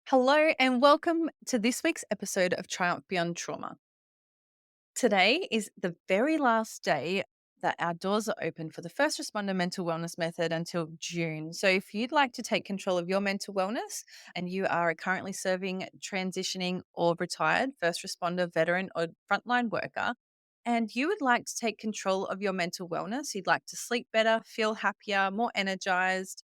Hello, and welcome to this week's episode of Triumph Beyond Trauma. Today is the very last day that our doors are open for the First Responder Mental Wellness Method until June. So, if you'd like to take control of your mental wellness and you are currently serving, transitioning, or retired first responder, veteran, or frontline worker, and you would like to take control of your mental wellness, you'd like to sleep better, feel happier, more energized,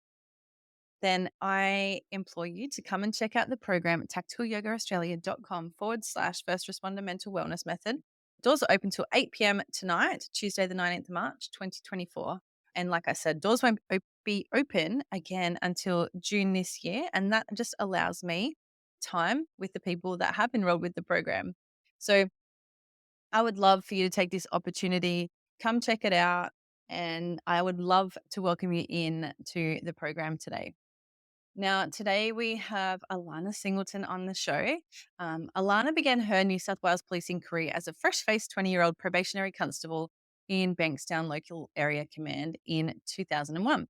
then I implore you to come and check out the program at tacticalyogaaustralia.com/first responder mental wellness method. Doors are open till 8 p.m. tonight, Tuesday, the 19th of March, 2024. And like I said, doors won't be open again until June this year. And that just allows me time with the people that have enrolled with the program. So I would love for you to take this opportunity, come check it out. And I would love to welcome you in to the program today. Now, today we have Alana Singleton on the show. Alana began her New South Wales policing career as a fresh faced 20-year-old probationary constable in Bankstown Local Area Command in 2001.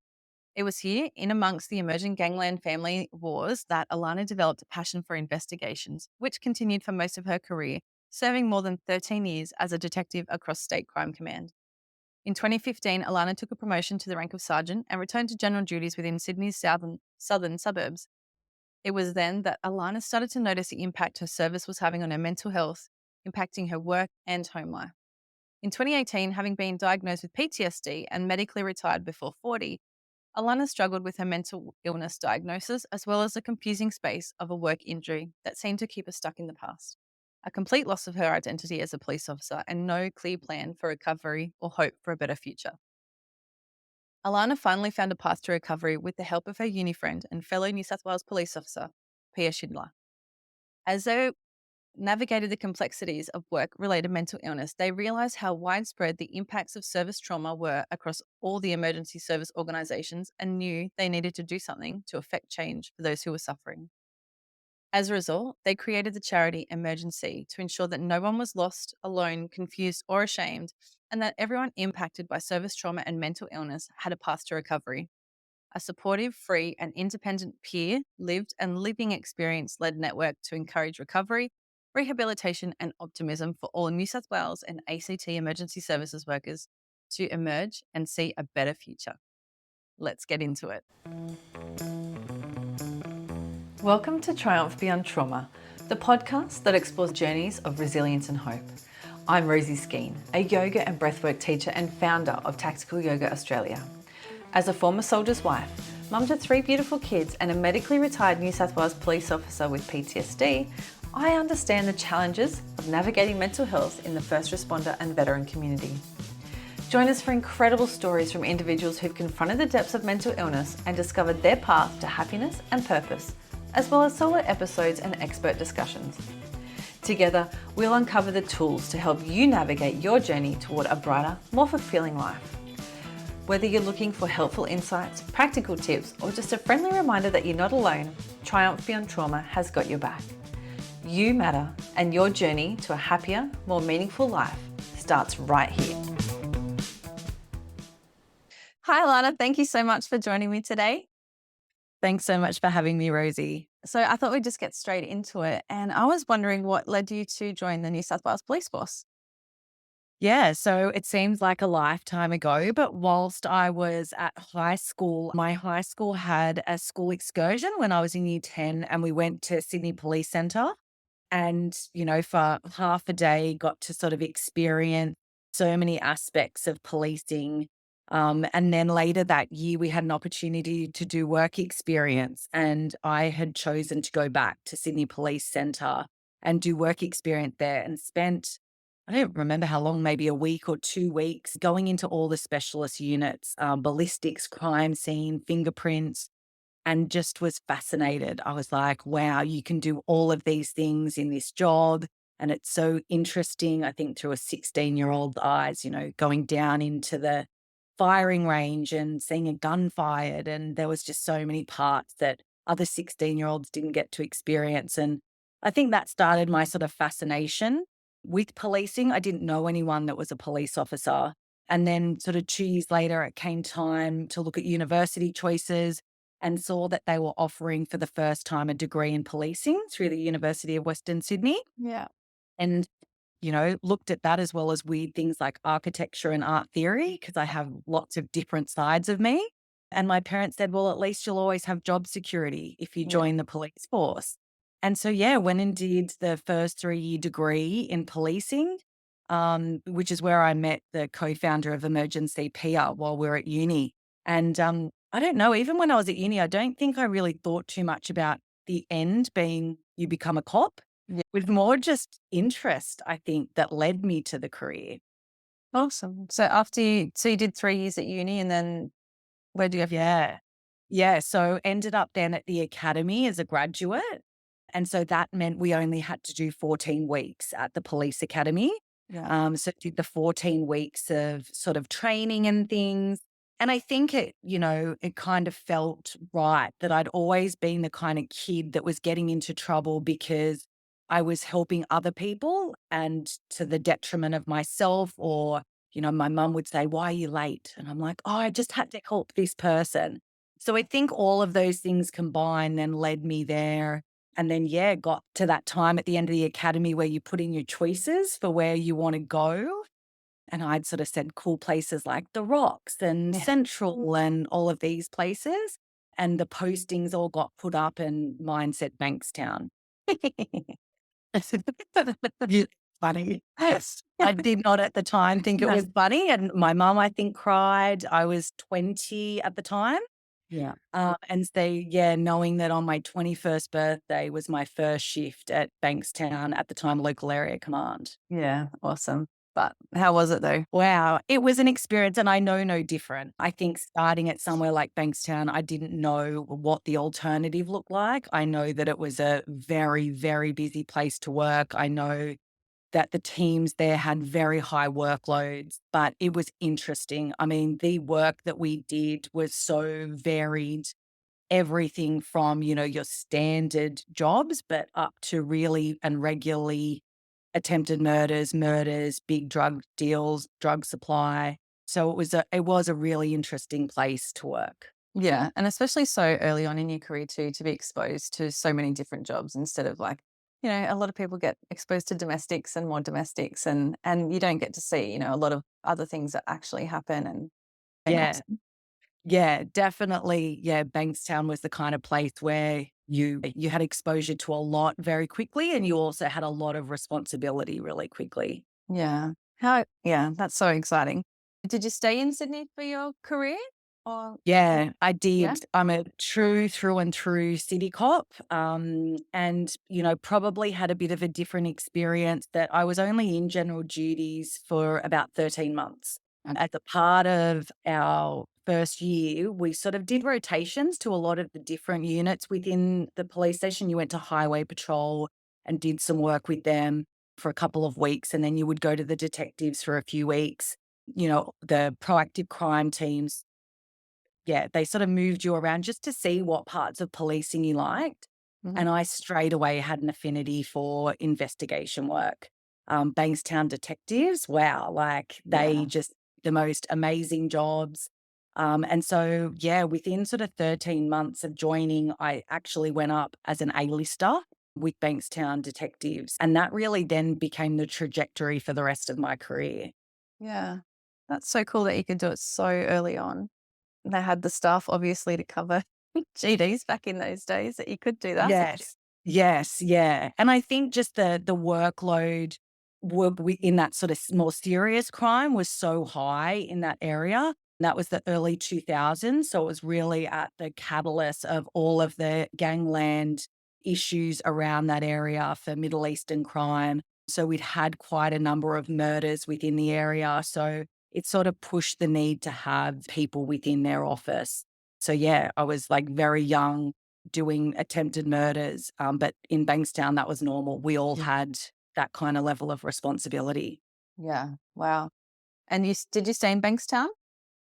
It was here, in amongst the emerging gangland family wars, that Alana developed a passion for investigations, which continued for most of her career, serving more than 13 years as a detective across State Crime Command. In 2015, Alana took a promotion to the rank of sergeant and returned to general duties within Sydney's southern suburbs. It was then that Alana started to notice the impact her service was having on her mental health, impacting her work and home life. In 2018, having been diagnosed with PTSD and medically retired before 40, Alana struggled with her mental illness diagnosis as well as the confusing space of a work injury that seemed to keep her stuck in the past. A complete loss of her identity as a police officer and no clear plan for recovery or hope for a better future. Alana finally found a path to recovery with the help of her uni friend and fellow New South Wales police officer, Pia Schindler. As they navigated the complexities of work related mental illness, they realised how widespread the impacts of service trauma were across all the emergency service organisations and knew they needed to do something to effect change for those who were suffering. As a result, they created the charity Emergency to ensure that no one was lost, alone, confused, or ashamed, and that everyone impacted by service trauma and mental illness had a path to recovery. A supportive, free, and independent peer, lived, and living experience led network to encourage recovery, rehabilitation, and optimism for all New South Wales and ACT emergency services workers to emerge and see a better future. Let's get into it. Welcome to Triumph Beyond Trauma, the podcast that explores journeys of resilience and hope. I'm Rosie Skene, a yoga and breathwork teacher and founder of Tactical Yoga Australia. As a former soldier's wife, mum to 3 beautiful kids, and a medically retired New South Wales police officer with PTSD, I understand the challenges of navigating mental health in the first responder and veteran community. Join us for incredible stories from individuals who've confronted the depths of mental illness and discovered their path to happiness and purpose, as well as solo episodes and expert discussions. Together, we'll uncover the tools to help you navigate your journey toward a brighter, more fulfilling life. Whether you're looking for helpful insights, practical tips, or just a friendly reminder that you're not alone, Triumph Beyond Trauma has got your back. You matter, and your journey to a happier, more meaningful life starts right here. Hi, Alana. Thank you so much for joining me today. Thanks so much for having me, Rosie. So I thought we'd just get straight into it. And I was wondering what led you to join the New South Wales Police Force. Yeah, so it seems like a lifetime ago, but whilst I was at high school, my high school had a school excursion when I was in year 10, and we went to Sydney Police Centre and, for half a day got to sort of experience so many aspects of policing. And then later that year, we had an opportunity to do work experience, and I had chosen to go back to Sydney Police Centre and do work experience there and spent, I don't remember how long, maybe a week or 2 weeks, going into all the specialist units, ballistics, crime scene, fingerprints, and just was fascinated. I was like, wow, you can do all of these things in this job. And it's so interesting, I think, through a 16-year-old eyes, going down into the firing range and seeing a gun fired. And there was just so many parts that other 16-year-olds didn't get to experience. And I think that started my sort of fascination with policing. I didn't know anyone that was a police officer. And then sort of 2 years later, it came time to look at university choices. and saw that they were offering for the first time a degree in policing through the University of Western Sydney. Yeah. And looked at that as well as weird things like architecture and art theory, because I have lots of different sides of me. And my parents said, well, at least you'll always have job security if you Yeah. join the police force. And so, yeah, went and did the first 3-year degree in policing, which is where I met the co founder of Emergency PR while we were at uni. And I don't know, even when I was at uni, I don't think I really thought too much about the end being you become a cop, Yeah. with more just interest, I think, that led me to the career. Awesome. So you did 3 years at uni, and then where do you go? Yeah. Yeah, so ended up then at the academy as a graduate, and so that meant we only had to do 14 weeks at the police academy. Yeah. So did the 14 weeks of sort of training and things, and I think it kind of felt right that I'd always been the kind of kid that was getting into trouble because I was helping other people and to the detriment of myself, or my mum would say, "Why are you late?" And I'm like, "Oh, I just had to help this person." So I think all of those things combined then led me there. And then, yeah, got to that time at the end of the academy where you put in your choices for where you want to go. And I'd sort of said cool places like the Rocks and Yeah. Central and all of these places. And the postings all got put up, and mine said Bankstown. Yeah, funny. Yes. I did not at the time think it No. was funny. And my mum, I think, cried. I was 20 at the time. Yeah. And they, yeah, knowing that on my 21st birthday was my first shift at Bankstown, at the time local area command. Yeah. Awesome. But how was it though? Wow, it was an experience, and I know no different. I think starting at somewhere like Bankstown, I didn't know what the alternative looked like. I know that it was a very, very busy place to work. I know that the teams there had very high workloads, but it was interesting. I mean, the work that we did was so varied. Everything from, your standard jobs, but up to really and regularly attempted murders, big drug deals, drug supply. So it was a really interesting place to work. Yeah, and especially so early on in your career too, to be exposed to so many different jobs instead of like, a lot of people get exposed to domestics and more domestics, and you don't get to see, a lot of other things that actually happen and Yeah. awesome. Yeah, definitely. Yeah, Bankstown was the kind of place where you had exposure to a lot very quickly, and you also had a lot of responsibility really quickly. Yeah. That's so exciting. Did you stay in Sydney for your career? Or Yeah, I yeah? did. I'm a true through and through city cop, and, probably had a bit of a different experience that I was only in general duties for about 13 months. As a part of our first year, we sort of did rotations to a lot of the different units within the police station. You went to highway patrol and did some work with them for a couple of weeks, and then you would go to the detectives for a few weeks. The proactive crime teams, yeah, they sort of moved you around just to see what parts of policing you liked, Mhm. and I straight away had an affinity for investigation work. Bankstown detectives, wow, like, they Yeah. just the most amazing jobs, and so, yeah, within sort of 13 months of joining, I actually went up as an A-lister with Bankstown detectives, and that really then became the trajectory for the rest of my career. Yeah. That's so cool that you could do it so early on. They had the staff obviously to cover GDs back in those days that you could do that. Yes. Yes, yeah, and I think just the workload in that sort of more serious crime was so high in that area. That was the early 2000s, so it was really at the catalyst of all of the gangland issues around that area for Middle Eastern crime. So we'd had quite a number of murders within the area, so it sort of pushed the need to have people within their office. So, yeah, I was, like, very young doing attempted murders, but in Bankstown, that was normal. We all Yeah. had that kinda level of responsibility. Yeah. Wow. And did you stay in Bankstown?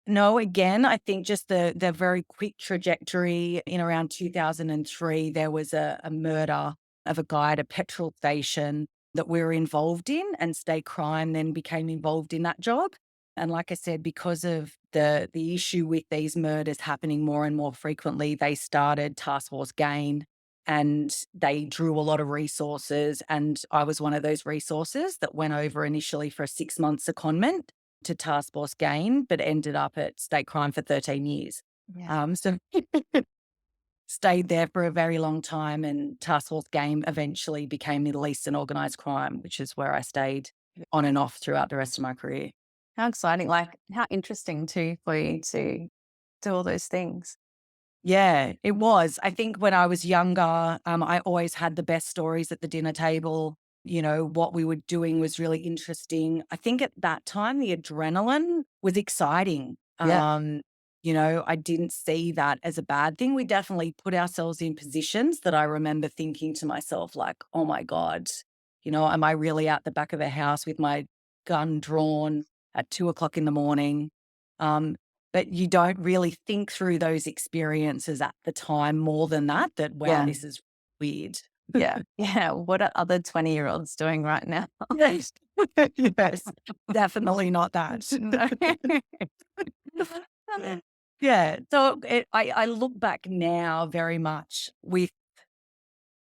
No, again, I think just the very quick trajectory in around 2003, there was a murder of a guy at a petrol station that we were involved in, and State Crime then became involved in that job. And like I said, because of the issue with these murders happening more and more frequently, they started Task Force Gain and they drew a lot of resources. And I was one of those resources that went over initially for a 6 month secondment to Task Force Gain, but ended up at state crime for 13 years. Yeah. So stayed there for a very long time, and Task Force Game eventually became Middle Eastern organised crime, which is where I stayed on and off throughout the rest of my career. How exciting, like, how interesting too for you to do all those things. Yeah, it was. I think when I was younger, I always had the best stories at the dinner table. You know, what we were doing was really interesting. I think at that time, the adrenaline was exciting. Yeah. I didn't see that as a bad thing. We definitely put ourselves in positions that I remember thinking to myself, like, oh my God, am I really out the back of a house with my gun drawn at 2 o'clock in the morning? Um, but you don't really think through those experiences at the time more than that, wow, Yeah. this is weird. Yeah. Yeah. What are other 20-year-olds doing right now? Yes. Yes, definitely not that. No. Yeah, so I look back now very much with,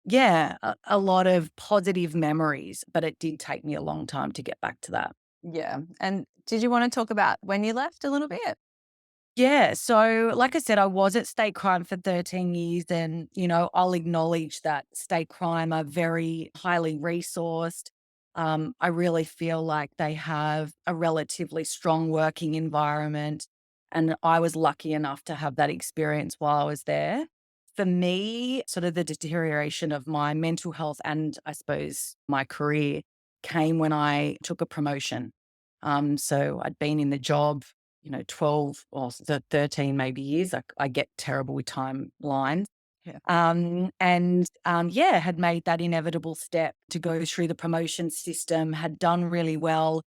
yeah, a lot of positive memories, but it did take me a long time to get back to that. Yeah. And did you want to talk about when you left a little bit? Yeah. So, like I said, I was at state crime for 13 years. And, I'll acknowledge that state crime are very highly resourced. I really feel like they have a relatively strong working environment. And I was lucky enough to have that experience while I was there. For me, sort of the deterioration of my mental health and I suppose my career came when I took a promotion. So I'd been in the job 12 or 13 maybe years. I get terrible with timelines. Yeah. And had made that inevitable step to go through the promotion system, had done really well.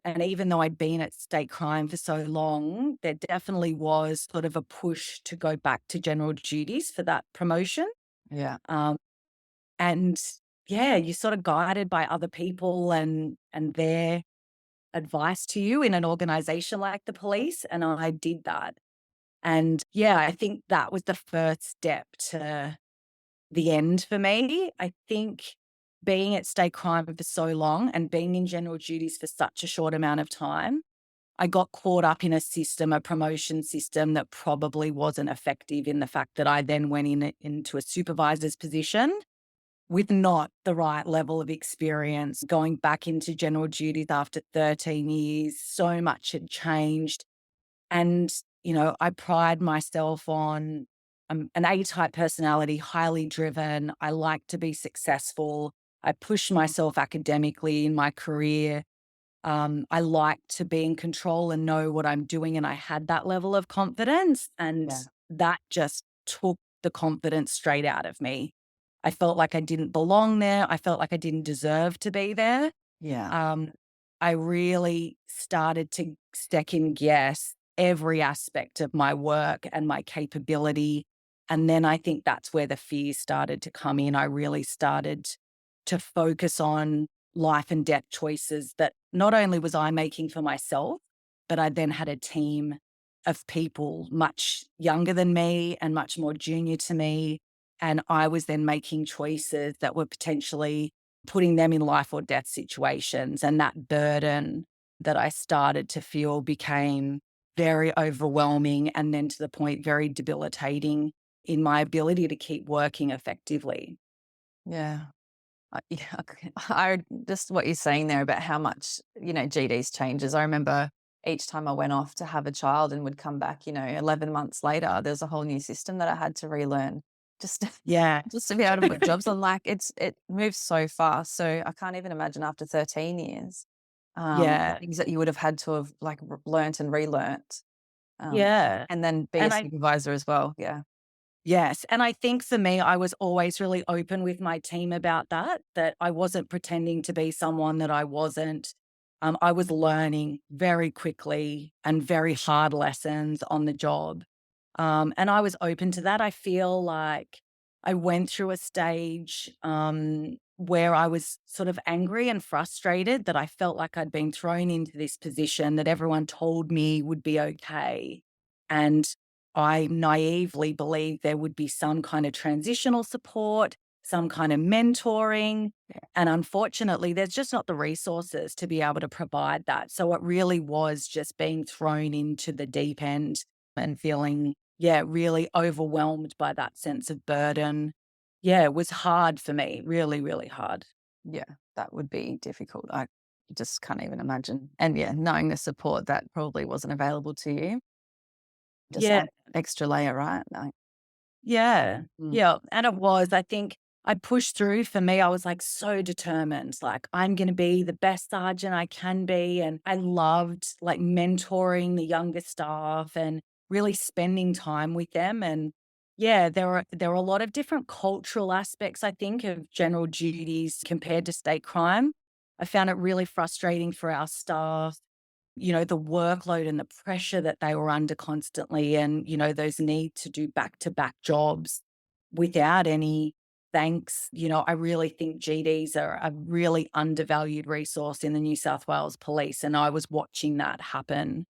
And even though I'd been at state crime for so long, there definitely was sort of a push to go back to general duties for that promotion. Yeah. Um, and yeah, you're sort of guided by other people and their advice to you in an organization like the police, and I did that. And yeah, I think that was the first step to the end for me. I think being at state crime for so long and being in general duties for such a short amount of time, I got caught up in a promotion system that probably wasn't effective in the fact that I then went into a supervisor's position with not the right level of experience, going back into general duties after 13 years. So much had changed. And, I pride myself on an A type personality, highly driven. I like to be successful. I push myself academically in my career. I like to be in control and know what I'm doing. And I had that level of confidence. And Yeah. that just took the confidence straight out of me. I felt like I didn't belong there. I felt like I didn't deserve to be there. Yeah. Um, I really started to second guess every aspect of my work and my capability. And then I think that's where the fear started to come in. I really started to focus on life and death choices that not only was I making for myself, but I then had a team of people much younger than me and much more junior to me. And I was then making choices that were potentially putting them in life or death situations. And that burden that I started to feel became very overwhelming and then to the point very debilitating in my ability to keep working effectively. Yeah. Yeah, I just what you're saying there about how much, GD's changes. I remember each time I went off to have a child and would come back, 11 months later, there's a whole new system that I had to relearn just Yeah. just to be able to put jobs on. Like, it moves so fast. So I can't even imagine after 13 years, the Yeah. things that you would have had to have, like, learnt and relearnt, um, Yeah. and then be a And I supervisor as well. Yeah. Yes, and I think for me, I was always really open with my team about that I wasn't pretending to be someone that I wasn't. I was learning very quickly and very hard lessons on the job. And I was open to that. I feel like I went through a stage where I was sort of angry and frustrated that I felt like I'd been thrown into this position that everyone told me would be okay. And I naively believed there would be some kind of transitional support, some kind of mentoring. And unfortunately, there's just not the resources to be able to provide that. So it really was just being thrown into the deep end and feeling, yeah, really overwhelmed by that sense of burden. Yeah, it was hard for me, really, really hard. Yeah, that would be difficult. I just can't even imagine. And yeah, knowing the support that probably wasn't available to you, just Yeah, add an extra layer, right? Like, yeah, mm, yeah, and it was. I think I pushed through. For me, I was, like, so determined, like, I'm gonna be the best sergeant I can be, and I loved, like, mentoring the younger staff and really spending time with them, and yeah, there are a lot of different cultural aspects, I think, of general duties compared to state crime. I found it really frustrating for our staff, the workload and the pressure that they were under constantly and, those need to do back-to-back jobs without any thanks. I really think GDs are a really undervalued resource in the New South Wales Police, and I was watching that happen.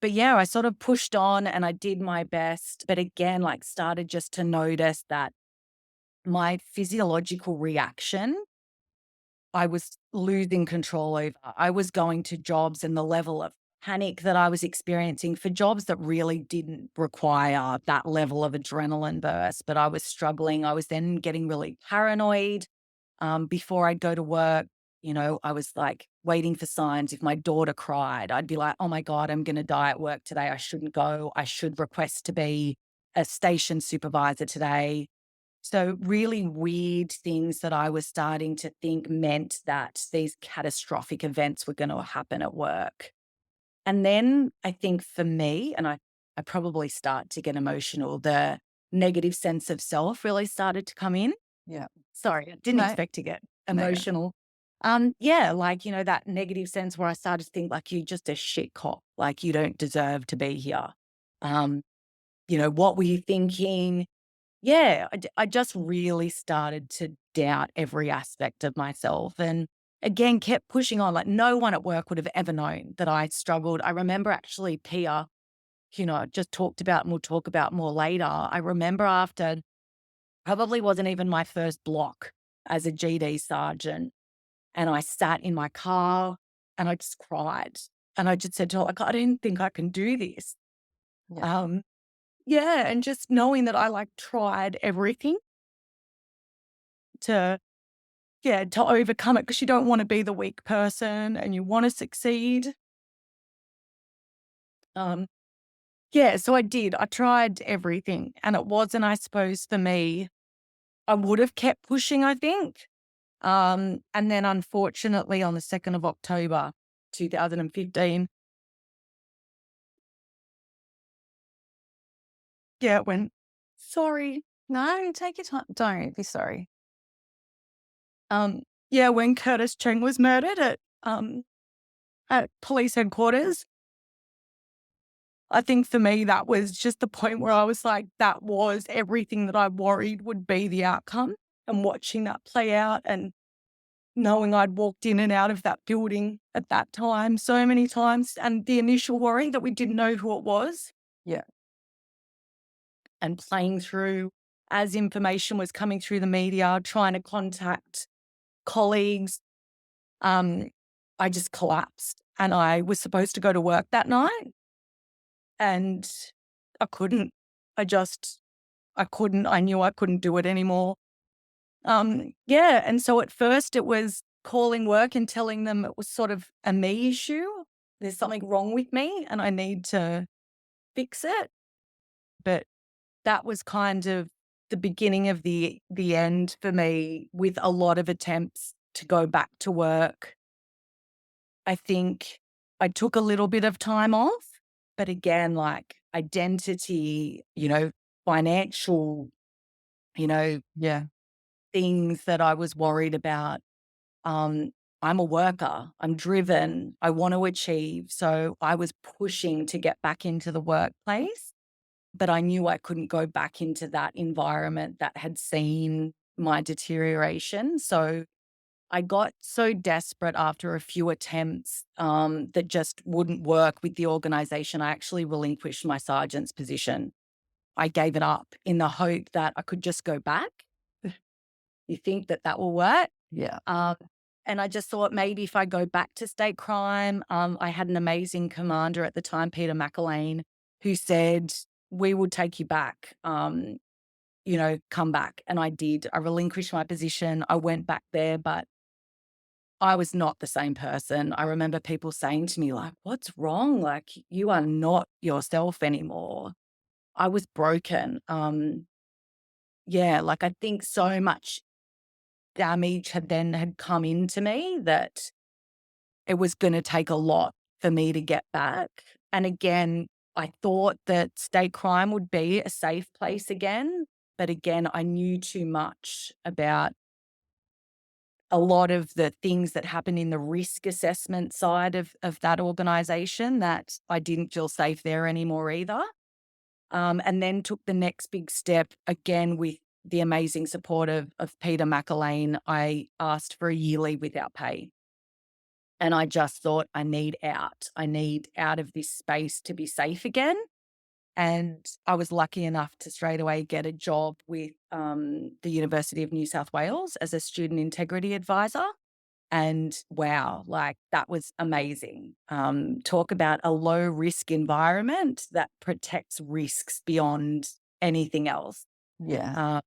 But yeah, I sort of pushed on and I did my best, but again, like, started just to notice that my physiological reaction I was losing control over. I was going to jobs and the level of panic that I was experiencing for jobs that really didn't require that level of adrenaline burst, but I was struggling. I was then getting really paranoid. Before I'd go to work, I was like waiting for signs. If my daughter cried, I'd be like, oh my God, I'm going to die at work today. I shouldn't go. I should request to be a station supervisor today. So, really weird things that I was starting to think meant that these catastrophic events were going to happen at work. And then I think for me, and I probably start to get emotional, the negative sense of self really started to come in. yeah. Sorry, I didn't No, expect to get no, emotional. Yeah, like, that negative sense where I started to think like you're just a shit cop, like you don't deserve to be here. Um, what were you thinking? Yeah, I just really started to doubt every aspect of myself and again kept pushing on. Like no one at work would have ever known that I struggled. I remember actually Pia, just talked about and we'll talk about more later. I remember after probably wasn't even my first block as a GD sergeant. And I sat in my car and I just cried. And I just said to her, like, I didn't think I can do this. yeah, Um, yeah, and just knowing that I like tried everything to yeah, to overcome it because you don't wanna be the weak person and you wanna succeed. Um, yeah, so I did. I tried everything, and it wasn't, I suppose, for me. I would have kept pushing, I think. And then unfortunately, on the 2nd of October, 2015, yeah, it went sorry. no, take your time. Don't be sorry. Yeah, when Curtis Cheng was murdered at police headquarters, I think for me, that was just the point where I was like, that was everything that I worried would be the outcome. And watching that play out and knowing I'd walked in and out of that building at that time so many times, and the initial worry that we didn't know who it was, Yeah, and playing through as information was coming through the media, trying to contact colleagues, um, I just collapsed. And I was supposed to go to work that night and I couldn't. I couldn't. I knew I couldn't do it anymore. Yeah, and so at first it was calling work and telling them it was sort of a me issue. There's something wrong with me and I need to fix it. But that was kind of the beginning of the end for me with a lot of attempts to go back to work. I think I took a little bit of time off, but again, like identity, financial, you know, yeah, things that I was worried about. Um, I'm a worker, I'm driven, I want to achieve. So I was pushing to get back into the workplace, but I knew I couldn't go back into that environment that had seen my deterioration. So I got so desperate after a few attempts that just wouldn't work with the organization. I actually relinquished my sergeant's position. I gave it up in the hope that I could just go back. You think that that will work? Yeah. Um, and I just thought maybe if I go back to state crime, I had an amazing commander at the time, Peter McElwain, who said, we will take you back, come back. And I did. I relinquished my position. I went back there, but I was not the same person. I remember people saying to me, like, what's wrong? Like, you are not yourself anymore. I was broken. Yeah, like I think so much damage had come into me that it was going to take a lot for me to get back. And again, I thought that state crime would be a safe place again. But again, I knew too much about a lot of the things that happen in the risk assessment side of that organization that I didn't feel safe there anymore either. And then took the next big step again with the amazing support of Peter McElwain. I asked for a year leave without pay. And I just thought, I need out. I need out of this space to be safe again. And I was lucky enough to straight away get a job with the University of New South Wales as a student integrity advisor. And wow, like that was amazing. Talk about a low risk environment that protects risks beyond anything else. Yeah. Uh,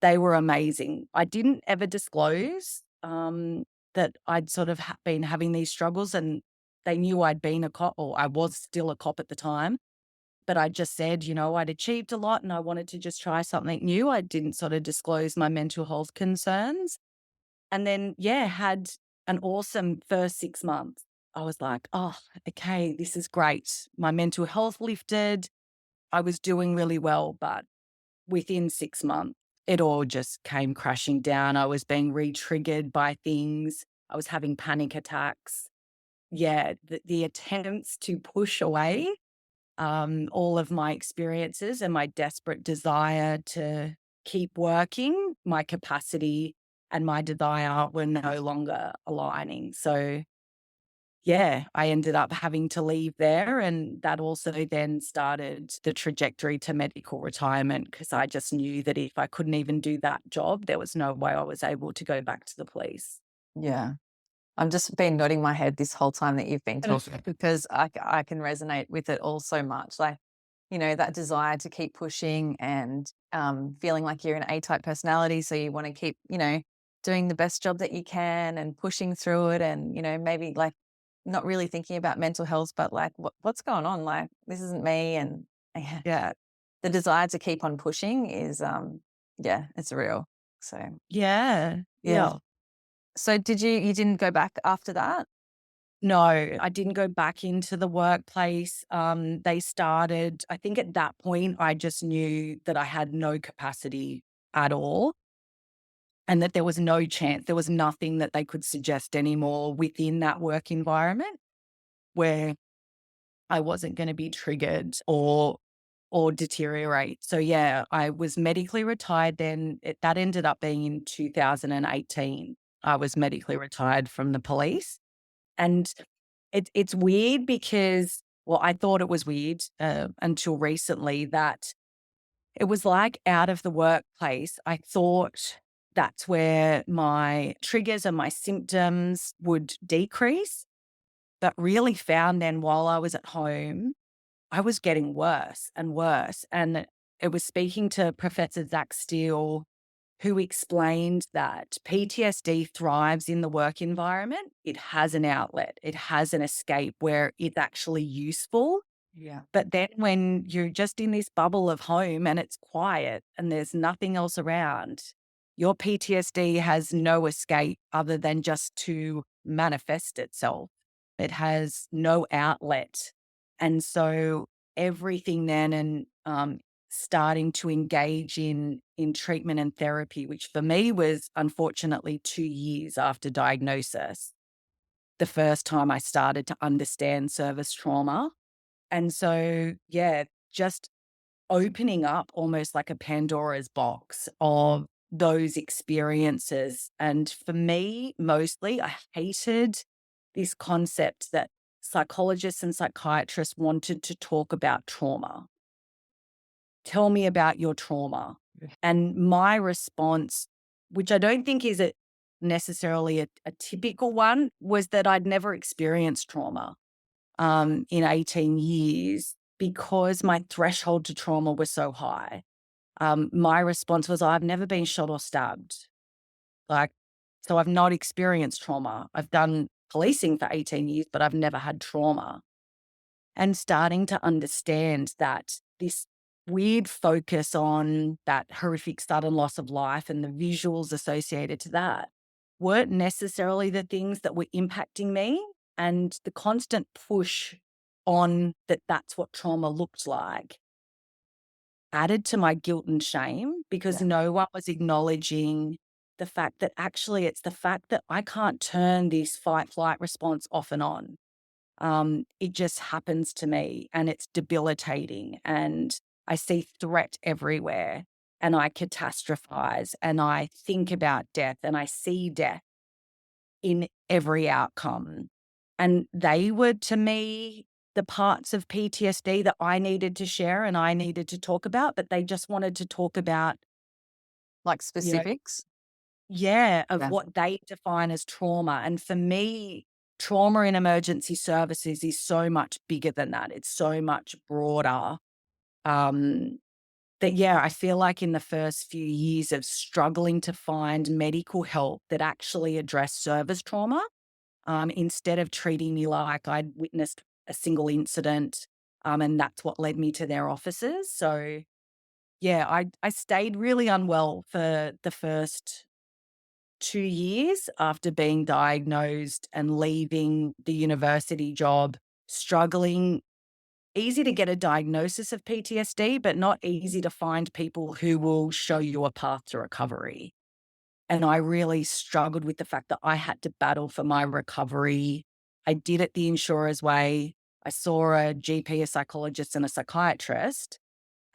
they were amazing. I didn't ever disclose that I'd sort of been having these struggles, and they knew I'd been a cop, or I was still a cop at the time. But I just said, I'd achieved a lot and I wanted to just try something new. I didn't sort of disclose my mental health concerns. And then, yeah, had an awesome first 6 months. I was like, oh, okay, this is great. My mental health lifted. I was doing really well, but within 6 months, it all just came crashing down. I was being re-triggered by things. I was having panic attacks. Yeah, the attempts to push away all of my experiences and my desperate desire to keep working, my capacity and my desire were no longer aligning. So, yeah, I ended up having to leave there. And that also then started the trajectory to medical retirement because I just knew that if I couldn't even do that job, there was no way I was able to go back to the police. Yeah. I've just been nodding my head this whole time that you've been talking because I can resonate with it all so much. Like, that desire to keep pushing and feeling like you're an A-type personality. So you want to keep, doing the best job that you can and pushing through it and, maybe like not really thinking about mental health, but like what's going on? Like, this isn't me. And yeah, Yeah. the desire to keep on pushing is, yeah, it's real. So, Yeah. yeah. Yeah. So you didn't go back after that? No, I didn't go back into the workplace. They started, I think at that point, I just knew that I had no capacity at all and that there was no chance, there was nothing that they could suggest anymore within that work environment where I wasn't going to be triggered or deteriorate. So yeah, I was medically retired then. That ended up being in 2018. I was medically retired from the police. And it's weird because, well, I thought it was weird until recently that it was like out of the workplace. I thought that's where my triggers and my symptoms would decrease, but really found then while I was at home, I was getting worse and worse. And it was speaking to Professor Zach Steele, who explained that PTSD thrives in the work environment. It has an outlet, it has an escape where it's actually useful. Yeah. But then when you're just in this bubble of home and it's quiet and there's nothing else around, your PTSD has no escape other than just to manifest itself. It has no outlet. And so everything then and starting to engage in treatment and therapy, which for me was unfortunately 2 years after diagnosis, the first time I started to understand service trauma. And so, yeah, just opening up almost like a Pandora's box of those experiences. And for me, mostly, I hated this concept that psychologists and psychiatrists wanted to talk about trauma. Tell me about your trauma. And my response, which I don't think is necessarily a typical one, was that I'd never experienced trauma in 18 years because my threshold to trauma was so high. My response was, I've never been shot or stabbed. Like, so I've not experienced trauma. I've done policing for 18 years, but I've never had trauma. And starting to understand that this weird focus on that horrific sudden loss of life and the visuals associated to that weren't necessarily the things that were impacting me. And the constant push on that that's what trauma looked like added to my guilt and shame because Yeah. no one was acknowledging the fact that actually it's the fact that I can't turn this fight flight response off and on. It just happens to me and it's debilitating and I see threat everywhere and I catastrophize and I think about death and I see death in every outcome. And they were to me the parts of PTSD that I needed to share and I needed to talk about, but they just wanted to talk about, Like you know, specifics? yeah, of Yeah. what they define as trauma. And for me, trauma in emergency services is so much bigger than that. It's so much broader. Um, that, yeah, I feel like in the first few years of struggling to find medical help that actually addressed service trauma, instead of treating me like I'd witnessed a single incident, and that's what led me to their offices. So, yeah, I stayed really unwell for the first 2 years after being diagnosed and leaving the university job, struggling. Easy to get a diagnosis of PTSD, but not easy to find people who will show you a path to recovery. And I really struggled with the fact that I had to battle for my recovery. I did it the insurer's way. I saw a GP, a psychologist, and a psychiatrist,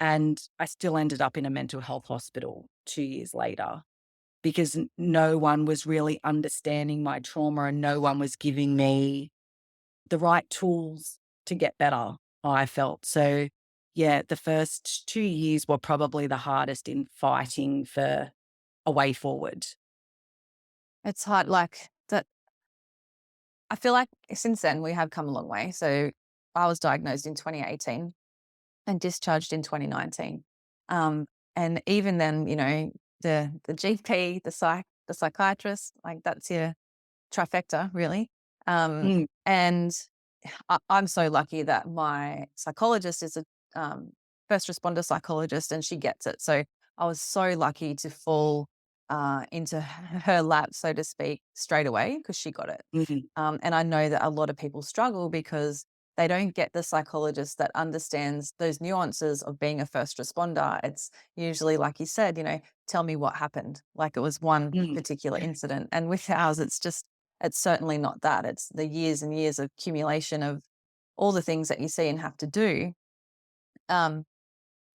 and I still ended up in a mental health hospital 2 years later because no one was really understanding my trauma and no one was giving me the right tools to get better, I felt. So, yeah, the first 2 years were probably the hardest in fighting for a way forward. It's hard, like, that I feel like since then we have come a long way. So I was diagnosed in 2018 and discharged in 2019. Um, and even then, the GP, the psychiatrist, like that's your trifecta, really. Mm, And I'm so lucky that my psychologist is a first responder psychologist, and she gets it. So I was so lucky to fall into her lap, so to speak, straight away because she got it. mhm, And I know that a lot of people struggle because they don't get the psychologist that understands those nuances of being a first responder. It's usually, like you said, tell me what happened, like it was one mm, particular incident. And with ours, it's certainly not that. It's the years and years of accumulation of all the things that you see and have to do. Um,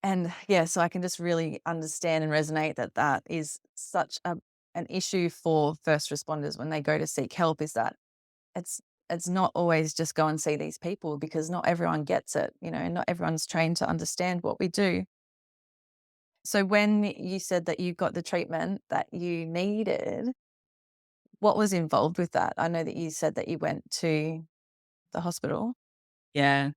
and yeah, so I can just really understand and resonate that that is such an issue for first responders when they go to seek help. Is that it's it's not always just go and see these people because not everyone gets it. Not everyone's trained to understand what we do. So when you said that you got the treatment that you needed, what was involved with that? I know that you said that you went to the hospital. yeah.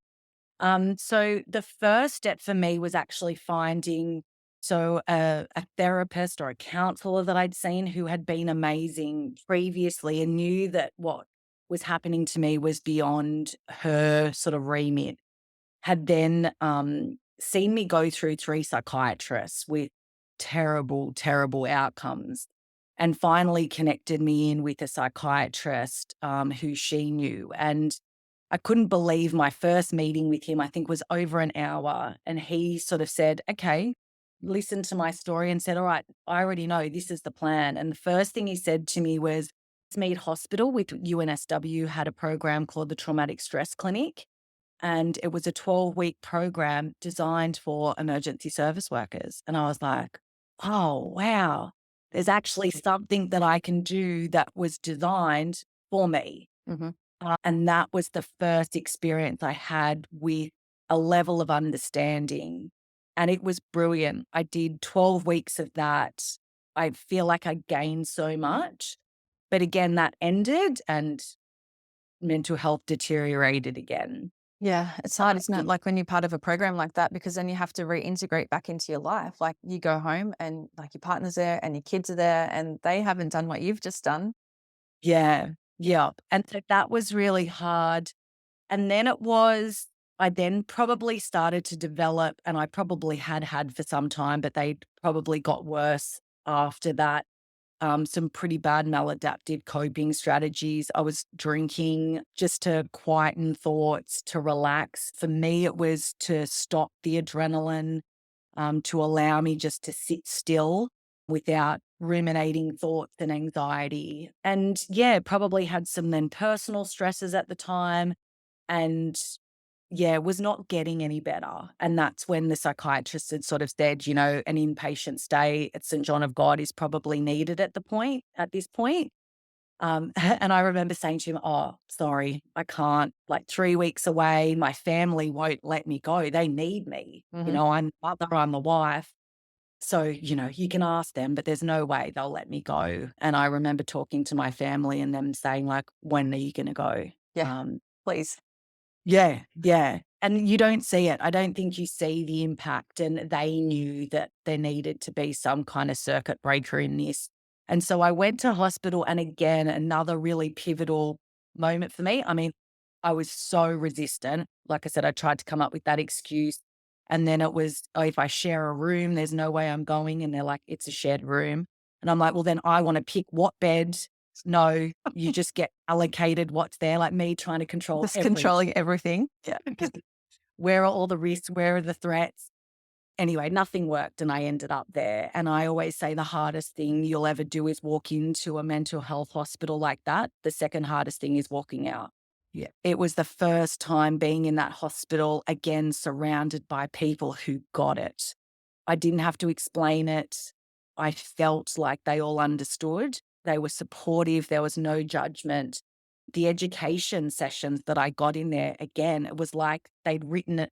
So the first step for me was actually finding a therapist or a counselor that I'd seen who had been amazing previously and knew that what was happening to me was beyond her sort of remit. Had then seen me go through 3 psychiatrists with terrible, terrible outcomes, and finally connected me in with a psychiatrist who she knew. And I couldn't believe my first meeting with him, I think was over an hour. And he sort of said, okay, listened to my story and said, all right, I already know this is the plan. And the first thing he said to me was, Mead Hospital with UNSW had a program called the Traumatic Stress Clinic. And it was a 12-week program designed for emergency service workers. And I was like, oh, wow. There's actually something that I can do that was designed for me. Mhm. And that was the first experience I had with a level of understanding. And it was brilliant. I did 12 weeks of that. I feel like I gained so much. But again, that ended and mental health deteriorated again. Yeah, it's hard, isn't it? Like when you're part of a program like that, because then you have to reintegrate back into your life. Like you go home and like your partner's there and your kids are there and they haven't done what you've just done. Yeah. Yeah. And so that was really hard. And then I then probably started to develop, and I probably had for some time, but they probably got worse after that. Some pretty bad maladaptive coping strategies. I was drinking just to quieten thoughts, to relax. For me, it was to stop the adrenaline, to allow me just to sit still without ruminating thoughts and anxiety. And yeah, probably had some then personal stresses at the time. And yeah, was not getting any better. And that's when the psychiatrist had sort of said, an inpatient stay at St. John of God is probably needed at this point. And I remember saying to him, "Oh, sorry, I can't. Like 3 weeks away, my family won't let me go. They need me. Mhm. I'm the mother, I'm the wife. So, you can ask them, but there's no way they'll let me go." And I remember talking to my family and them saying, like, "When are you going to go?" Yeah, Um, please. yeah, yeah. And you don't see it. I don't think you see the impact. And they knew that there needed to be some kind of circuit breaker in this. And so I went to hospital. And again, another really pivotal moment for me. I mean, I was so resistant. Like I said, I tried to come up with that excuse. And then it was, "Oh, if I share a room, there's no way I'm going." And they're like, "It's a shared room." And I'm like, "Well, then I want to pick what bed." No, you just get allocated what's there, like me trying to control Just everything. controlling everything. Yeah. Where are all the risks? Where are the threats? Anyway, nothing worked and I ended up there. And I always say the hardest thing you'll ever do is walk into a mental health hospital like that. The second hardest thing is walking out. Yeah. It was the first time being in that hospital, again, surrounded by people who got it. I didn't have to explain it. I felt like they all understood. They were supportive. There was no judgment. The education sessions that I got in there, again, it was like they'd written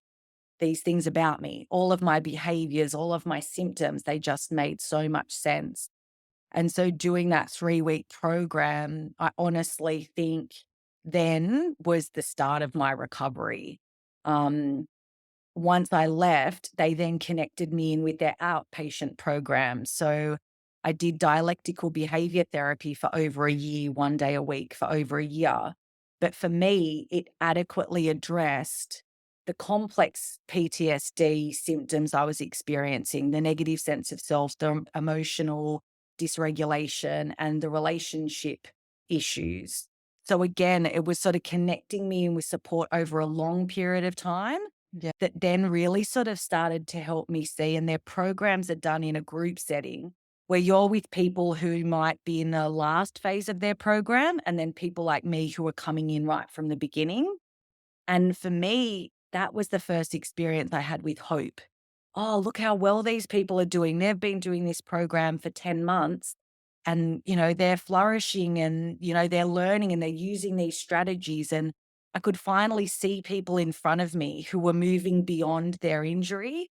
these things about me. All of my behaviors, all of my symptoms, they just made so much sense. And so doing that 3-week program, I honestly think then was the start of my recovery. Um, Once I left, they then connected me in with their outpatient program. So I did dialectical behavior therapy for over a year, 1 day a week for over a year. But for me, it adequately addressed the complex PTSD symptoms I was experiencing, the negative sense of self, the emotional dysregulation, and the relationship issues. So again, it was sort of connecting me in with support over a long period of time Yeah. that then really sort of started to help me see, and their programs are done in a group setting where you're with people who might be in the last phase of their program and then people like me who are coming in right from the beginning. And for me, that was the first experience I had with hope. Oh, look how well these people are doing. They've been doing this program for 10 months and, they're flourishing and, they're learning and they're using these strategies. And I could finally see people in front of me who were moving beyond their injury.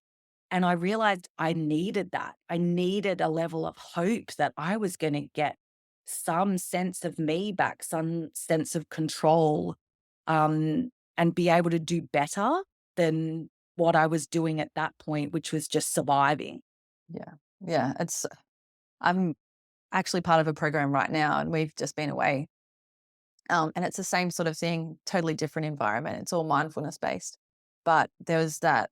And I realized I needed that. I needed a level of hope that I was going to get some sense of me back, some sense of control. And be able to do better than what I was doing at that point, which was just surviving. Yeah. Yeah. I'm actually part of a program right now and we've just been away. And it's the same sort of thing, totally different environment. It's all mindfulness based. But there was that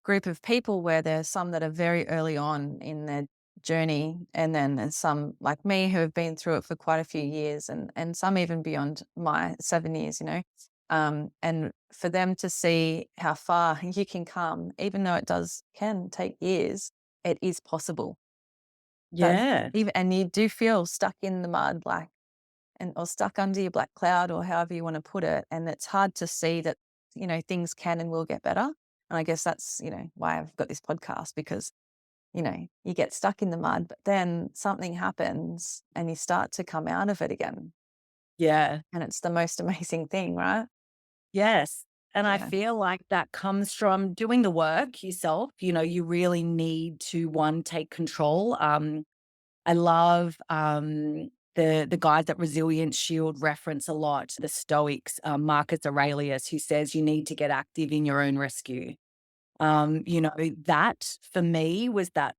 group of people where there's some that are very early on in their journey, and then there's some like me who have been through it for quite a few years, and some even beyond my 7 years, and for them to see how far you can come, even though it does can take years, it is possible. That Yeah. even and you do feel stuck in the mud, like and or stuck under your black cloud or however you want to put it. And it's hard to see that, things can and will get better. And I guess that's, why I've got this podcast because you get stuck in the mud, but then something happens and you start to come out of it again. Yeah. And it's the most amazing thing, right? Yes. And I Yeah. feel like that comes from doing the work yourself. You really need to, one, take control. I love the guys at Resilience Shield reference a lot the Stoics, Marcus Aurelius, who says you need to get active in your own rescue. That for me was that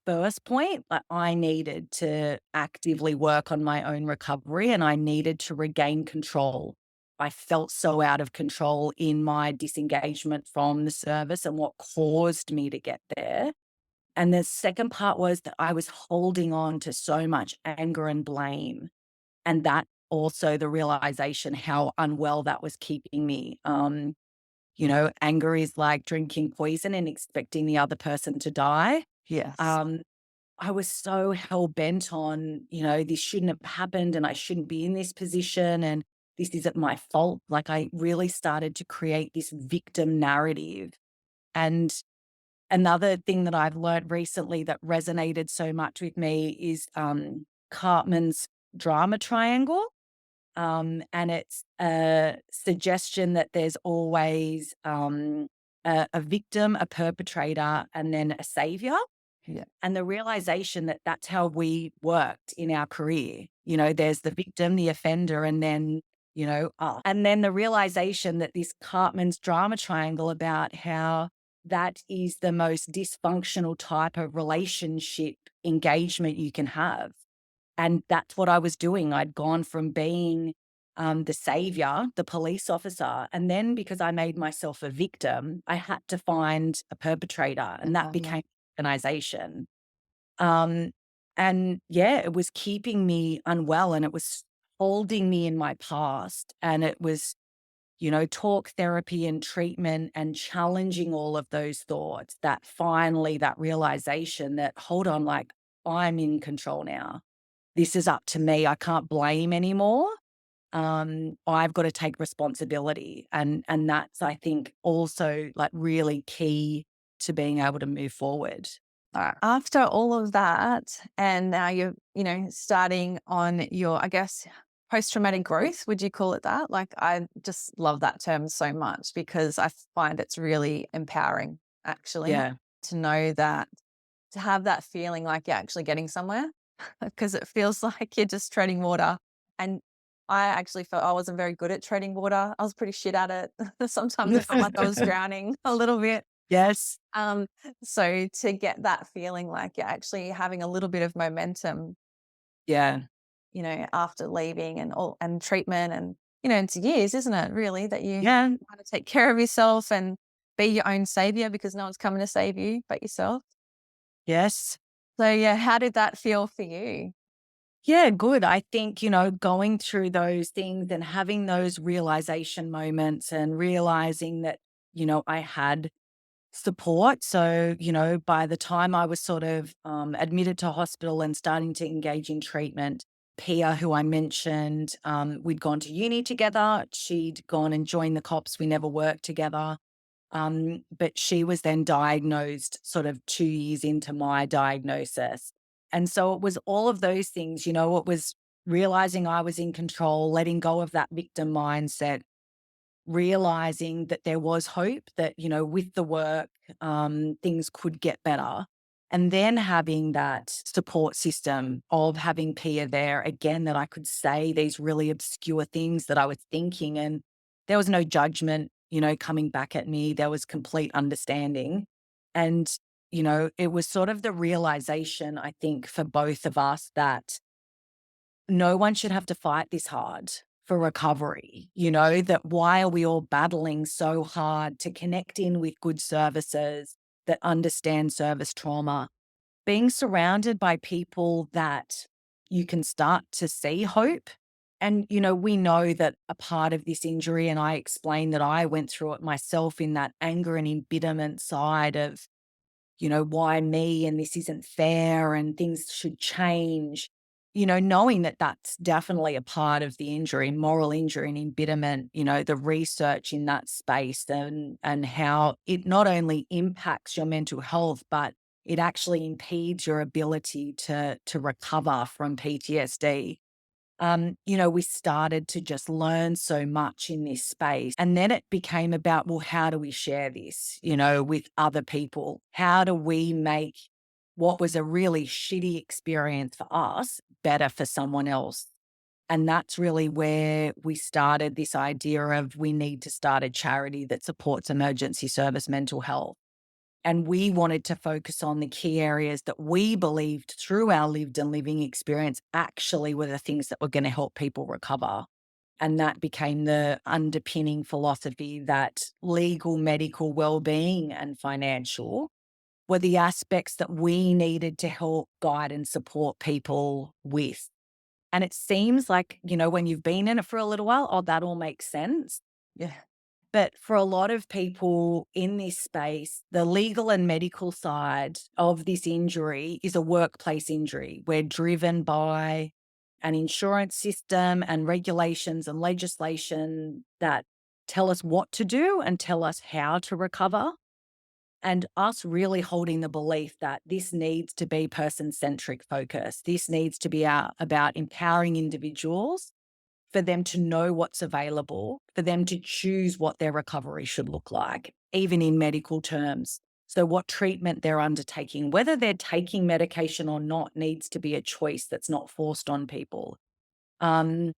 first point. Like I needed to actively work on my own recovery and I needed to regain control. I felt so out of control in my disengagement from the service and what caused me to get there. And the second part was that I was holding on to so much anger and blame. And that also the realization how unwell that was keeping me. Anger is like drinking poison and expecting the other person to die. Yes. Um, I was so hell bent on, this shouldn't have happened and I shouldn't be in this position and this isn't my fault. Like I really started to create this victim narrative. And another thing that I've learned recently that resonated so much with me is Cartman's drama triangle. And it's a suggestion that there's always a victim, a perpetrator, and then a savior. Yeah. And the realization that that's how we worked in our career. There's the victim, the offender, and then, us. And then the realization that this Cartman's drama triangle about how that is the most dysfunctional type of relationship engagement you can have. And that's what I was doing. I'd gone from being the savior, the police officer. And then because I made myself a victim, I had to find a perpetrator. And that Yeah. became organization. Um, and yeah, it was keeping me unwell and it was holding me in my past. And it was, talk therapy and treatment and challenging all of those thoughts that finally that realization that, hold on, like I'm in control now. This is up to me. I can't blame anymore. I've got to take responsibility. And that's, I think, also like really key to being able to move forward. After all of that, and now you're, starting on your, I guess, post-traumatic growth, would you call it that? Like, I just love that term so much because I find it's really empowering, actually, Yeah. to know that, to have that feeling like you're actually getting somewhere, because it feels like you're just treading water. And I actually felt I wasn't very good at treading water. I was pretty shit at it. Sometimes I felt like I was drowning a little bit. Yes. Um, so to get that feeling like you're actually having a little bit of momentum, Yeah. after leaving and all and treatment and, it's years, isn't it, really, that you Yeah. want to take care of yourself and be your own savior because no one's coming to save you but yourself. Yes. So yeah, how did that feel for you? Yeah, good. I think, going through those things and having those realization moments and realizing that, I had support. So, by the time I was sort of admitted to hospital and starting to engage in treatment, Pia, who I mentioned, we'd gone to uni together. She'd gone and joined the cops. We never worked together. But she was then diagnosed sort of 2 years into my diagnosis. And so it was all of those things, it was realizing I was in control, letting go of that victim mindset, realizing that there was hope that, with the work, things could get better. And then having that support system of having Pia there again, that I could say these really obscure things that I was thinking. And there was no judgment, coming back at me. There was complete understanding. And, it was sort of the realization, I think, for both of us that no one should have to fight this hard for recovery, that why are we all battling so hard to connect in with good services that understand service trauma? Being surrounded by people that you can start to see hope. And, we know that a part of this injury, and I explained that I went through it myself in that anger and embitterment side of, why me and this isn't fair and things should change. Knowing that that's definitely a part of the injury, moral injury and embitterment, the research in that space and how it not only impacts your mental health, but it actually impedes your ability to recover from PTSD. We started to just learn so much in this space. And then it became about, well, how do we share this, with other people? How do we make what was a really shitty experience for us better for someone else? And that's really where we started this idea of we need to start a charity that supports emergency service mental health. And we wanted to focus on the key areas that we believed through our lived and living experience actually were the things that were going to help people recover. And that became the underpinning philosophy that legal, medical, well-being, and financial were the aspects that we needed to help guide and support people with. And it seems like, when you've been in it for a little while, oh, that all makes sense. Yeah. But for a lot of people in this space, the legal and medical side of this injury is a workplace injury. We're driven by an insurance system and regulations and legislation that tell us what to do and tell us how to recover. And us really holding the belief that this needs to be person-centric focus. This needs to be about empowering individuals for them to know what's available, for them to choose what their recovery should look like, even in medical terms. So, what treatment they're undertaking, whether they're taking medication or not, needs to be a choice that's not forced on people. Um,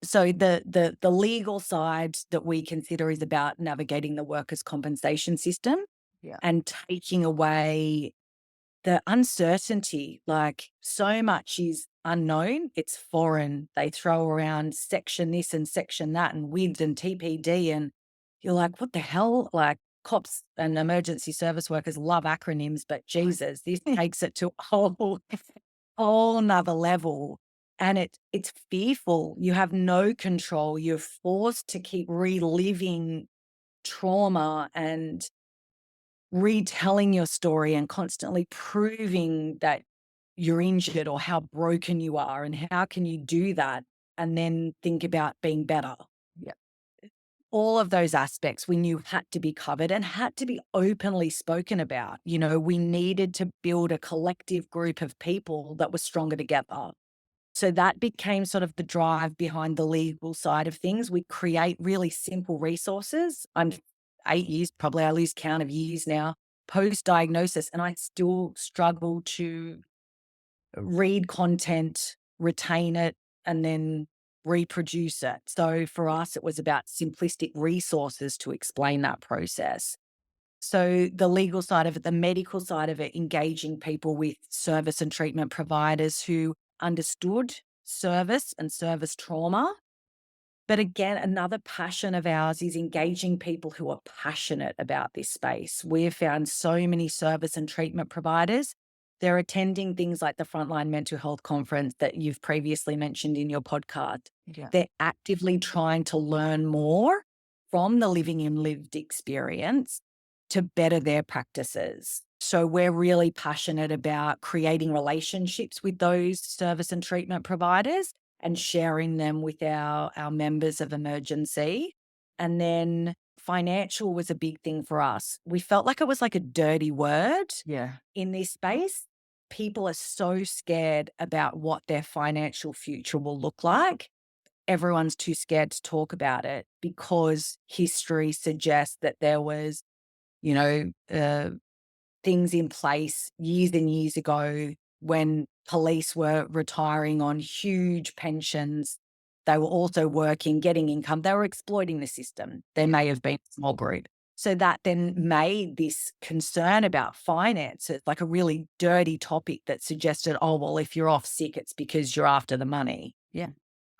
so, the legal side that we consider is about navigating the workers' compensation system Yeah. and taking away the uncertainty. Like, so much is unknown, it's foreign. They throw around section this and section that and WID and TPD, and you're like, "What the hell?" Like, cops and emergency service workers love acronyms, but Jesus, this takes it to a whole 'nother level, and it's fearful. You have no control. You're forced to keep reliving trauma and retelling your story and constantly proving that you're injured or how broken you are and how can you do that and then think about being better. Yeah. All of those aspects we knew had to be covered and had to be openly spoken about. We needed to build a collective group of people that were stronger together. So that became sort of the drive behind the legal side of things. We create really simple resources. I'm 8 years, probably I lose count of years now, post-diagnosis, and I still struggle to read content, retain it, and then reproduce it. So for us, it was about simplistic resources to explain that process. So the legal side of it, the medical side of it, engaging people with service and treatment providers who understood service and service trauma. But again, another passion of ours is engaging people who are passionate about this space. We have found so many service and treatment providers. They're attending things like the Frontline Mental Health Conference that you've previously mentioned in your podcast. Yeah. They're actively trying to learn more from the living and lived experience to better their practices. So we're really passionate about creating relationships with those service and treatment providers and sharing them with our members of emergency. And then financial was a big thing for us. We felt like it was like a dirty word Yeah. in this space. People are so scared about what their financial future will look like. Everyone's too scared to talk about it because history suggests that there was, you know, uh, things in place years and years ago when police were retiring on huge pensions. They were also working, getting income. They were exploiting the system. There may have been a small group. So that then made this concern about finances like a really dirty topic that suggested, oh, well, if you're off sick, it's because you're after the money. Yeah.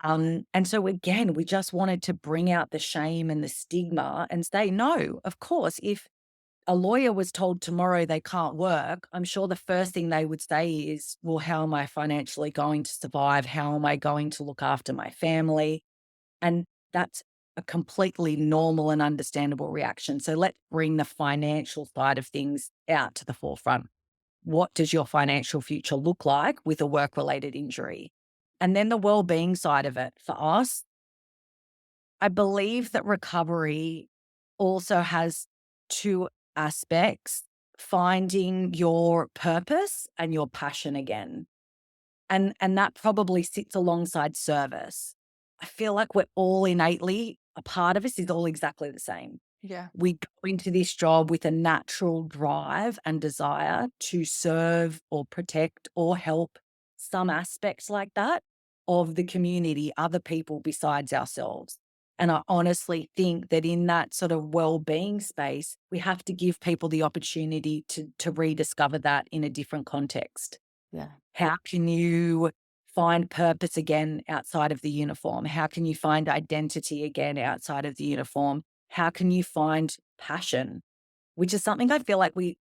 And so again, we just wanted to bring out the shame and the stigma and say, no, of course, if a lawyer was told tomorrow they can't work, I'm sure the first thing they would say is, well, how am I financially going to survive? How am I going to look after my family? And that's a completely normal and understandable reaction. So let's bring the financial side of things out to the forefront. What does your financial future look like with a work related injury? And then the well-being side of it for us, I believe that recovery also has two aspects finding your purpose and your passion again. And that probably sits alongside service. I feel like we're all innately, a part of us is all exactly the same. Yeah. We go into this job with a natural drive and desire to serve or protect or help some aspects like that of the community, other people besides ourselves. And I honestly think that in that sort of well-being space, we have to give people the opportunity to rediscover that in a different context. Yeah. How can you find purpose again outside of the uniform? How can you find identity again outside of the uniform? How can you find passion? Which is something I feel like we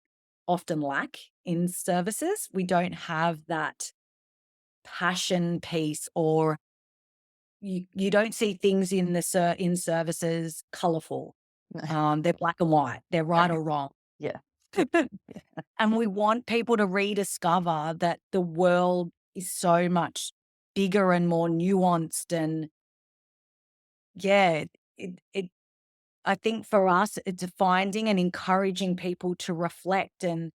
often lack in services. We don't have that passion piece, or you don't see things in in services colorful. No. They're black and white. They're right or wrong. Yeah. And we want people to rediscover that the world is so much bigger and more nuanced. And yeah, it I think for us, it's finding and encouraging people to reflect, and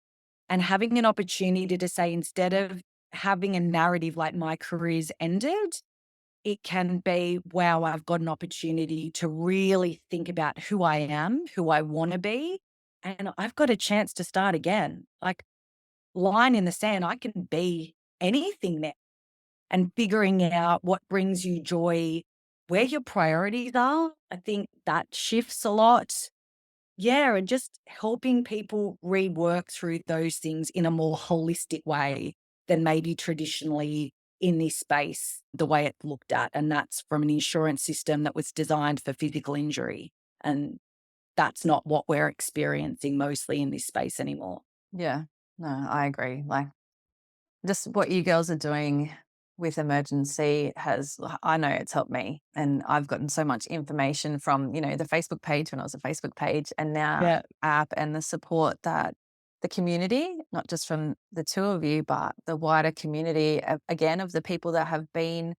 having an opportunity to say, instead of having a narrative like my career's ended, it can be, wow, I've got an opportunity to really think about who I am, who I want to be, and I've got a chance to start again. Like, line in the sand, I can be anything now, and figuring out what brings you joy, where your priorities are. I think that shifts a lot. Yeah, and just helping people rework through those things in a more holistic way than maybe traditionally in this space, the way it's looked at. And that's from an insurance system that was designed for physical injury. And that's not what we're experiencing mostly in this space anymore. Yeah. No, I agree. Like, just what you girls are doing with emergency has, I know it's helped me. And I've gotten so much information from, the Facebook page when I was a Facebook page, and now Yeah. app, and the support that the community, not just from the two of you, but the wider community, again, of the people that have been,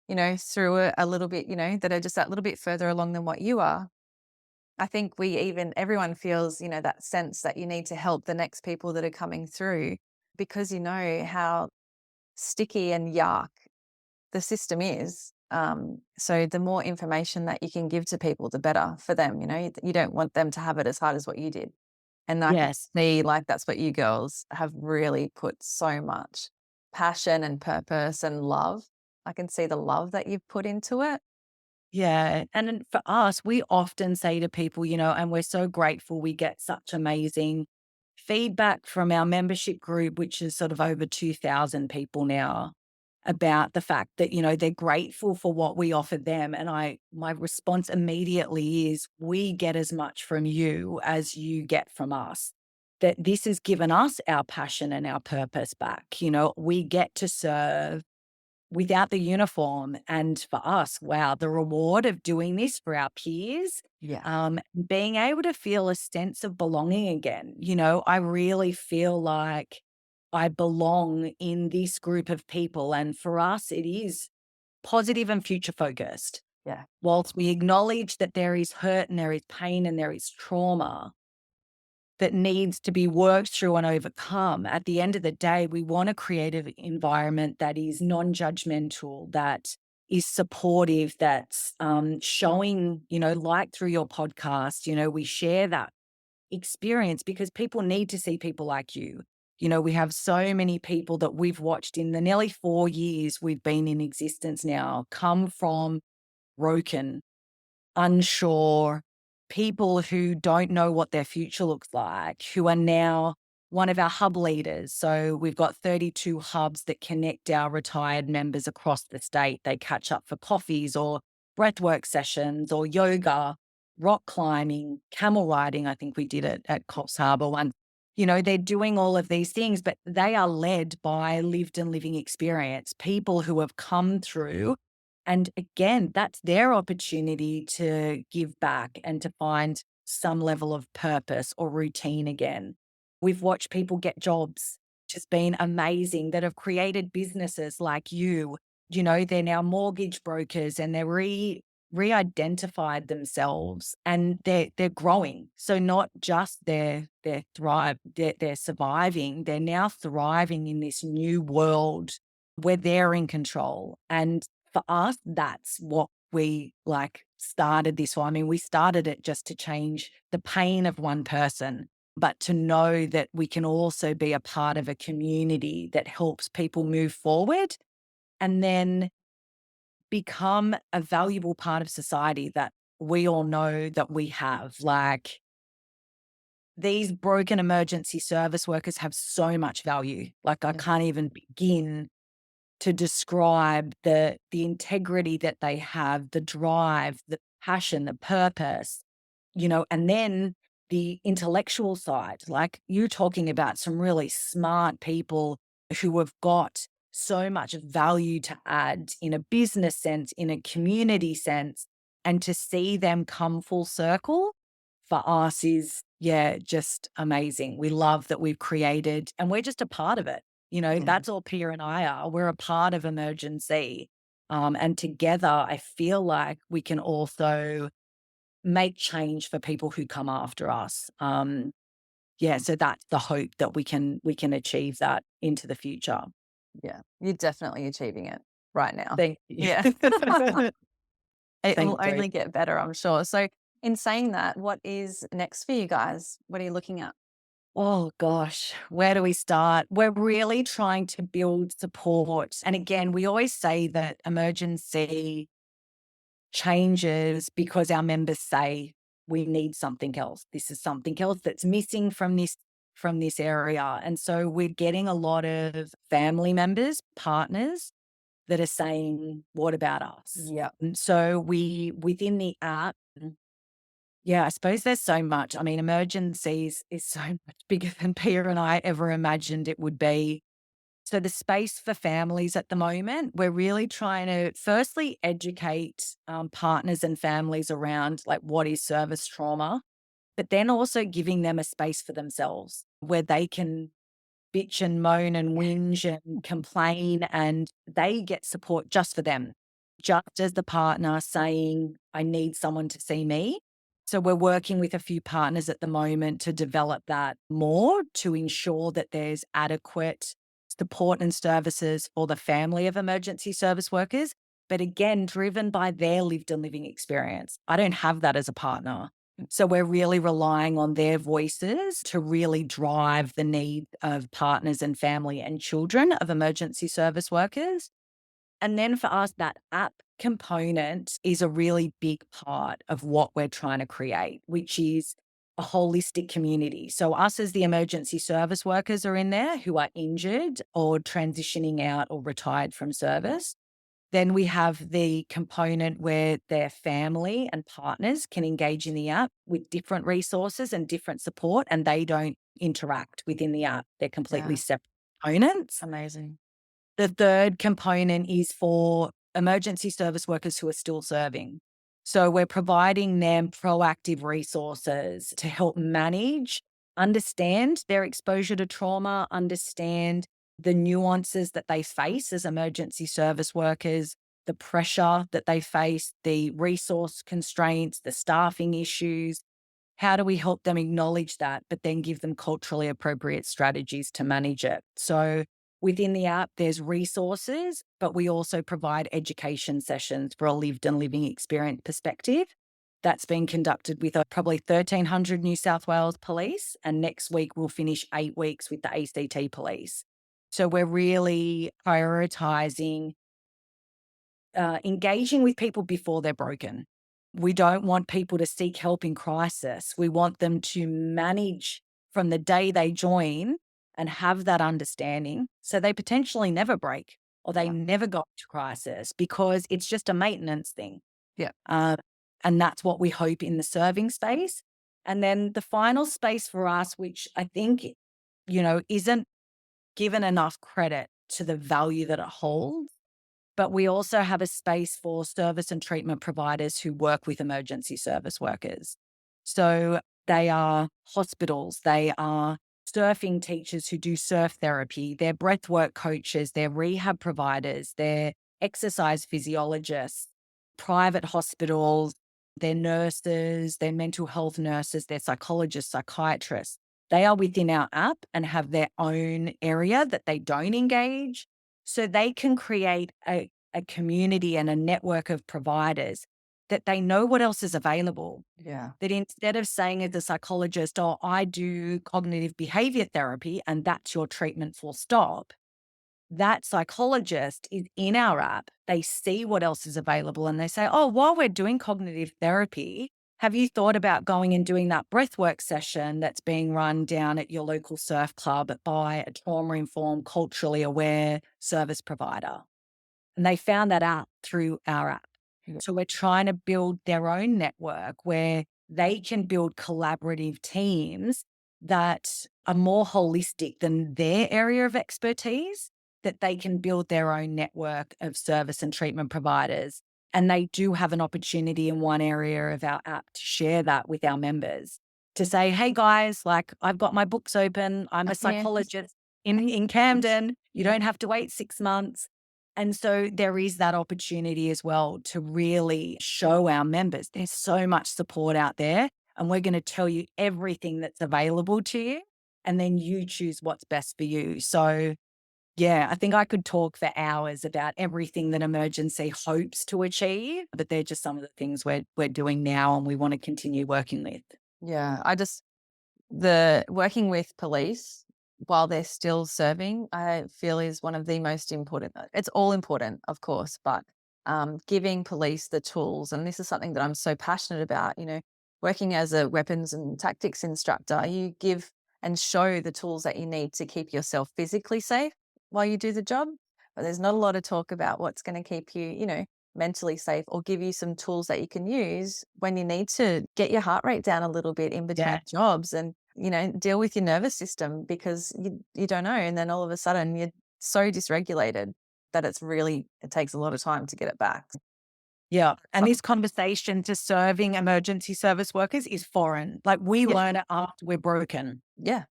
through it a little bit, that are just that little bit further along than what you are. I think everyone feels, that sense that you need to help the next people that are coming through, because you know how sticky and yuck the system is. So the more information that you can give to people, the better for them. You don't want them to have it as hard as what you did. And I can Yes. see, like, that's what you girls have really put so much passion and purpose and love. I can see the love that you've put into it. Yeah. And then for us, we often say to people, and we're so grateful, we get such amazing feedback from our membership group, which is sort of over 2,000 people now, about the fact that, they're grateful for what we offer them. And my response immediately is, we get as much from you as you get from us. That this has given us our passion and our purpose back. We get to serve without the uniform. And for us, wow, the reward of doing this for our peers, Yeah. being able to feel a sense of belonging again. I really feel like I belong in this group of people. And for us, it is positive and future focused. Yeah. Whilst we acknowledge that there is hurt and there is pain and there is trauma that needs to be worked through and overcome, at the end of the day, we want a creative environment that is non-judgmental, that is supportive, that's showing, like through your podcast, we share that experience because people need to see people like you. We have so many people that we've watched in the nearly 4 years we've been in existence now come from broken, unsure, people who don't know what their future looks like, who are now one of our hub leaders. So we've got 32 hubs that connect our retired members across the state. They catch up for coffees or breathwork sessions or yoga, rock climbing, camel riding. I think we did it at Coffs Harbour once. They're doing all of these things, but they are led by lived and living experience, people who have come through, and again, that's their opportunity to give back and to find some level of purpose or routine again. We've watched people get jobs, which has been amazing, that have created businesses like you. They're now mortgage brokers, and they're re-identified themselves, and they're growing. So not just they're surviving, they're now thriving in this new world where they're in control. And for us, that's what we like started this for. I mean, we started it just to change the pain of one person, but to know that we can also be a part of a community that helps people move forward and then become a valuable part of society that we all know that we have. Like, these broken emergency service workers have so much value. Like, I Yeah. can't even begin to describe the integrity that they have, the drive, the passion, the purpose, and then the intellectual side. Like, you're talking about some really smart people who have got so much value to add in a business sense, in a community sense, and to see them come full circle for us is, yeah, just amazing. We love that we've created, and we're just a part of it. Yeah. That's all Pia and I are. We're a part of Emergency. And together, I feel like we can also make change for people who come after us. Yeah, so that's the hope that we can achieve that into the future. Yeah. You're definitely achieving it right now. Thank you. Yeah. It will Thank you. only get better, I'm sure. So, in saying that, what is next for you guys? What are you looking at? Oh gosh, where do we start? We're really trying to build support. And again, we always say that Emergency changes because our members say we need something else. This is something else that's missing from this area. And so we're getting a lot of family members, partners that are saying, what about us? Yeah. And so we within the app, yeah, I suppose there's so much. I mean, emergencies is so much bigger than Pia and I ever imagined it would be. So the space for families at the moment, we're really trying to firstly educate partners and families around like what is service trauma, but then also giving them a space for themselves where they can bitch and moan and whinge and complain, and they get support just for them, just as the partner saying, I need someone to see me. So we're working with a few partners at the moment to develop that more to ensure that there's adequate support and services for the family of emergency service workers, but again, driven by their lived and living experience. I don't have that as a partner. So we're really relying on their voices to really drive the need of partners and family and children of emergency service workers. And then for us, that app component is a really big part of what we're trying to create, which is a holistic community. So us as the emergency service workers are in there who are injured or transitioning out or retired from service. Then we have the component where their family and partners can engage in the app with different resources and different support, and they don't interact within the app. They're completely Yeah. separate components. Amazing. The third component is for emergency service workers who are still serving. So we're providing them proactive resources to help manage, understand their exposure to trauma, understand the nuances that they face as emergency service workers, the pressure that they face, the resource constraints, the staffing issues. How do we help them acknowledge that, but then give them culturally appropriate strategies to manage it? So within the app, there's resources, but we also provide education sessions for a lived and living experience perspective. That's been conducted with probably 1,300 New South Wales police. And next week, we'll finish 8 weeks with the ACT police. So we're really prioritizing engaging with people before they're broken. We don't want people to seek help in crisis. We want them to manage from the day they join and have that understanding so they potentially never break or they Yeah. never go to crisis because it's just a maintenance thing. Yeah. Uh, and that's what we hope in the serving space. And then the final space for us, which I think, isn't given enough credit to the value that it holds, but we also have a space for service and treatment providers who work with emergency service workers. So they are hospitals, they are surfing teachers who do surf therapy, they're breathwork coaches, they're rehab providers, they're exercise physiologists, private hospitals, their nurses, their mental health nurses, their psychologists, psychiatrists, they are within our app and have their own area that they don't engage. So they can create a community and a network of providers that they know what else is available. Yeah. That instead of saying as a psychologist, oh, I do cognitive behavior therapy and that's your treatment full stop, that psychologist is in our app. They see what else is available and they say, oh, while we're doing cognitive therapy, have you thought about going and doing that breathwork session that's being run down at your local surf club by a trauma informed, culturally aware service provider? And they found that out through our app. Yeah. So we're trying to build their own network where they can build collaborative teams that are more holistic than their area of expertise, that they can build their own network of service and treatment providers. And they do have an opportunity in one area of our app to share that with our members to say, hey guys, like I've got my books open. I'm a Yeah. psychologist in Camden. You Yeah. don't have to wait 6 months. And so there is that opportunity as well to really show our members there's so much support out there, and we're going to tell you everything that's available to you, and then you choose what's best for you. So, yeah, I think I could talk for hours about everything that emergency hopes to achieve, but they're just some of the things we're doing now and we want to continue working with. Yeah. The working with police while they're still serving, I feel is one of the most important. It's all important, of course, but giving police the tools, and this is something that I'm so passionate about, working as a weapons and tactics instructor, you give and show the tools that you need to keep yourself physically safe while you do the job. But there's not a lot of talk about what's going to keep you, mentally safe or give you some tools that you can use when you need to get your heart rate down a little bit in between Yeah. jobs and deal with your nervous system because you don't know. And then all of a sudden you're so dysregulated that it takes a lot of time to get it back. Yeah. And So, this conversation to serving emergency service workers is foreign. Like we yeah, learn it after we're broken. yeah,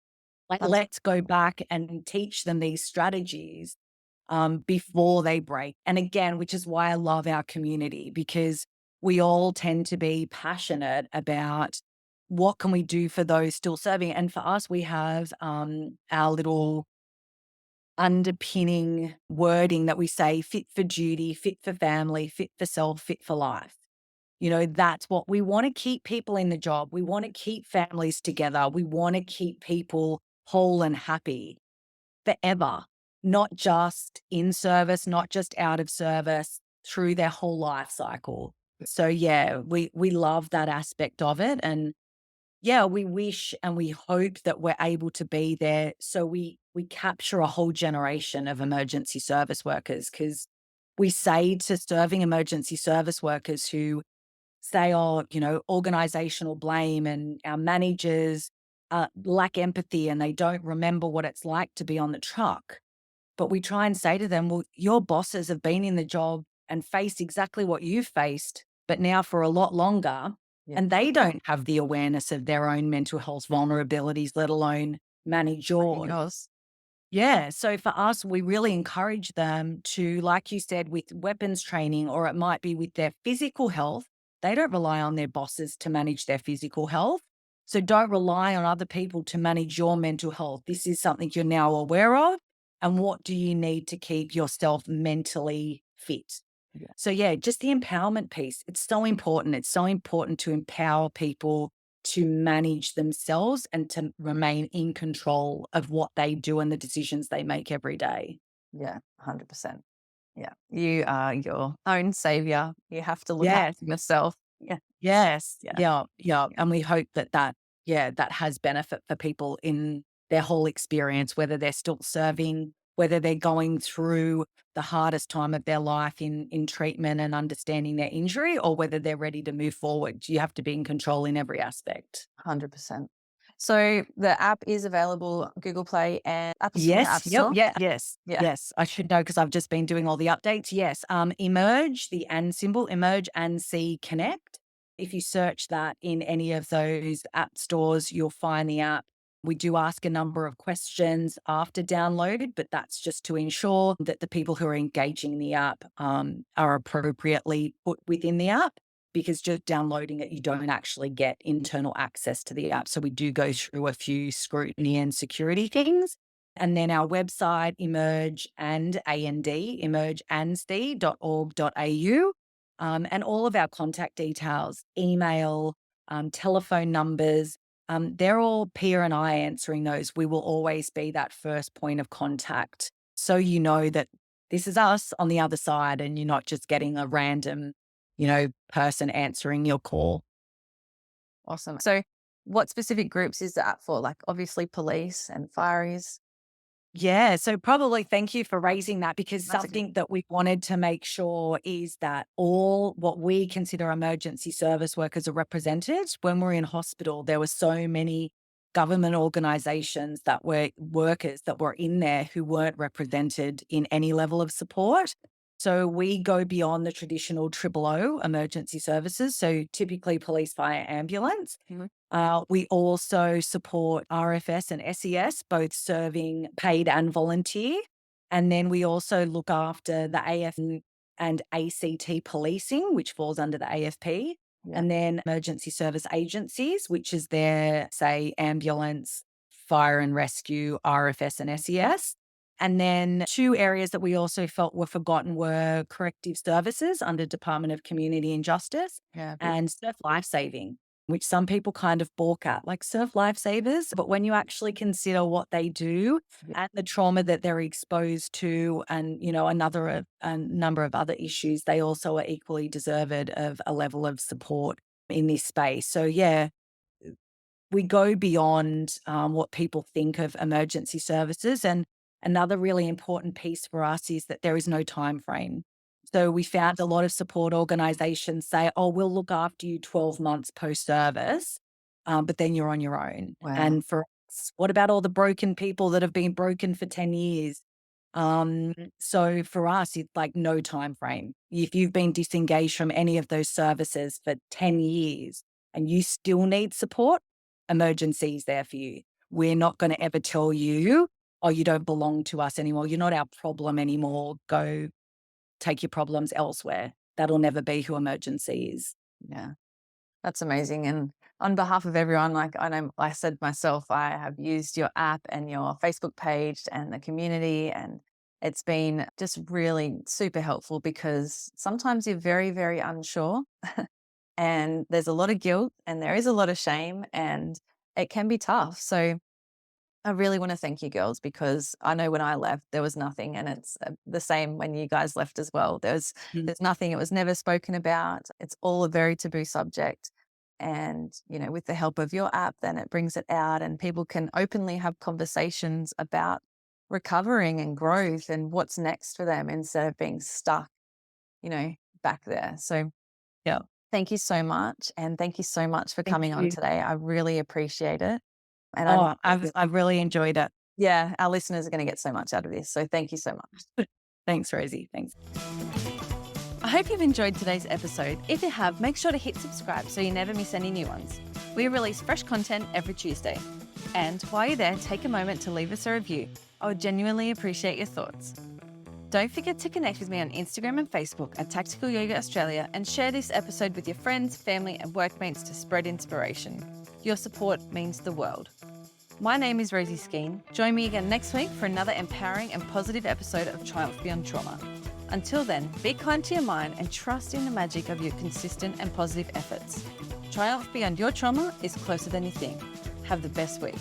Like, abs- let's go back and teach them these strategies before they break. And again, which is why I love our community because we all tend to be passionate about what can we do for those still serving. And for us, we have our little underpinning wording that we say fit for duty, fit for family, fit for self, fit for life. That's what we want to keep people in the job. We want to keep families together. We want to keep people whole and happy forever, not just in service, not just out of service, through their whole life cycle. So yeah, we love that aspect of it. And yeah, we wish and we hope that we're able to be there so we capture a whole generation of emergency service workers because we say to serving emergency service workers who say, oh, organizational blame and our managers lack empathy and they don't remember what it's like to be on the truck. But we try and say to them, well, your bosses have been in the job and faced exactly what you've faced, but now for a lot longer. yeah, And they don't have the awareness of their own mental health vulnerabilities, let alone manage yours. yours. Yeah. So for us, we really encourage them to, like you said, with weapons training, or it might be with their physical health. They don't rely on their bosses to manage their physical health. So don't rely on other people to manage your mental health. This is something you're now aware of. And what do you need to keep yourself mentally fit? Yeah, So, yeah, just the empowerment piece. It's so important. It's so important to empower people to manage themselves and to remain in control of what they do and the decisions they make every day. yeah, 100%. Yeah, you are your own savior. You have to look Yes. after yourself. Yeah, Yes. yeah, Yeah. Yeah. And we hope that has benefit for people in their whole experience, whether they're still serving, whether they're going through the hardest time of their life in treatment and understanding their injury, or whether they're ready to move forward. You have to be in control in every aspect. 100%. So the app is available Google Play and Apple Store, Yes. App Yep. Store. Yeah. Yes. Yeah, Yes. I should know because I've just been doing all the updates. Yes. Emerge, the and symbol, Emerge and See Connect. If you search that in any of those app stores, you'll find the app. We do ask a number of questions after download, but that's just to ensure that the people who are engaging in the app are appropriately put within the app, because just downloading it, you don't actually get internal access to the app. So we do go through a few scrutiny and security things. And then our website, emerge and A&D, emergeandsd.org.au, and all of our contact details, email, telephone numbers, they're all Pia and I answering those. We will always be that first point of contact. So you know that this is us on the other side and you're not just getting a random, person answering your call. Awesome. So, what specific groups is the app for? Like, obviously, police and fireys. Yeah, so probably thank you for raising that, because That's okay. something that we wanted to make sure is that all what we consider emergency service workers are represented. When we're in hospital, there were so many government organizations that were workers that were in there who weren't represented in any level of support. So we go beyond the traditional triple O emergency services. So typically police, fire, ambulance. We also support RFS and SES, both serving paid and volunteer. And then we also look after the AF and ACT policing, which falls under the AFP. Yeah. And then emergency service agencies, which is their, say, ambulance, fire and rescue, RFS and SES. And then two areas that we also felt were forgotten were corrective services under Department of Community and Justice, Yeah. and surf lifesaving, which some people kind of balk at, like surf lifesavers. But when you actually consider what they do and the trauma that they're exposed to, and, a number of other issues, they also are equally deserved of a level of support in this space. So, yeah, we go beyond what people think of emergency services. And another really important piece for us is that there is no time frame. So we found a lot of support organizations say, oh, we'll look after you 12 months post-service, but then you're on your own. Wow. And for us, what about all the broken people that have been broken for 10 years? So for us, it's like no time frame. If you've been disengaged from any of those services for 10 years and you still need support, emergency is there for you. We're not going to ever tell you, oh, you don't belong to us anymore. You're not our problem anymore. Go take your problems elsewhere. That'll never be who emergency is. Yeah. That's amazing. And on behalf of everyone, like I know I said myself, I have used your app and your Facebook page and the community, and it's been just really super helpful, because sometimes you're very, very unsure and there's a lot of guilt and there is a lot of shame, and it can be tough. So I really want to thank you girls, because I know when I left, there was nothing. And it's the same when you guys left as well. There's nothing. It was never spoken about. It's all a very taboo subject. And, with the help of your app, then it brings it out and people can openly have conversations about recovering and growth and what's next for them, instead of being stuck, back there. So Yeah. thank you so much. And thank you so much for Thank coming on you. today. I really appreciate it. And I know Oh, I've really enjoyed it. yeah, our listeners are going to get so much out of this. So thank you so much. Thanks, Rosie. Thanks. I hope you've enjoyed today's episode. If you have, make sure to hit subscribe so you never miss any new ones. We release fresh content every Tuesday. And while you're there, take a moment to leave us a review. I would genuinely appreciate your thoughts. Don't forget to connect with me on Instagram and Facebook at Tactical Yoga Australia, and share this episode with your friends, family and workmates to spread inspiration. Your support means the world. My name is Rosie Skene. Join me again next week for another empowering and positive episode of Triumph Beyond Trauma. Until then, be kind to your mind and trust in the magic of your consistent and positive efforts. Triumph beyond your trauma is closer than you think. Have the best week.